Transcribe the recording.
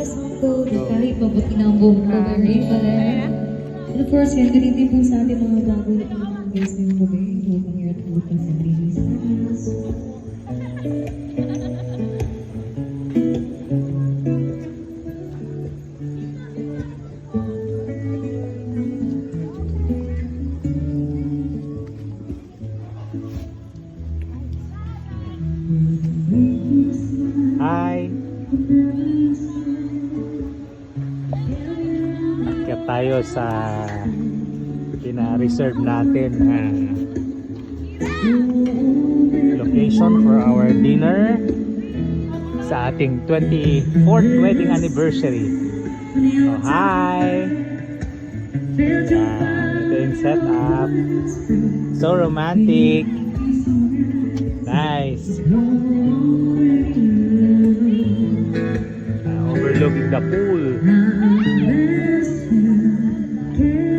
So, kahit mabuti na ang buhok ko, very pala. And of course, yan, ganito po sa ating mga bago na mga guests ngayong gabi. Welcome here at Lucas and Ladies. Hi! Akyat tayo sa pina-reserve natin location for our dinner sa ating 24th wedding anniversary. So, hi! Ito yung setup. So romantic. Nice. Overlooking the pool.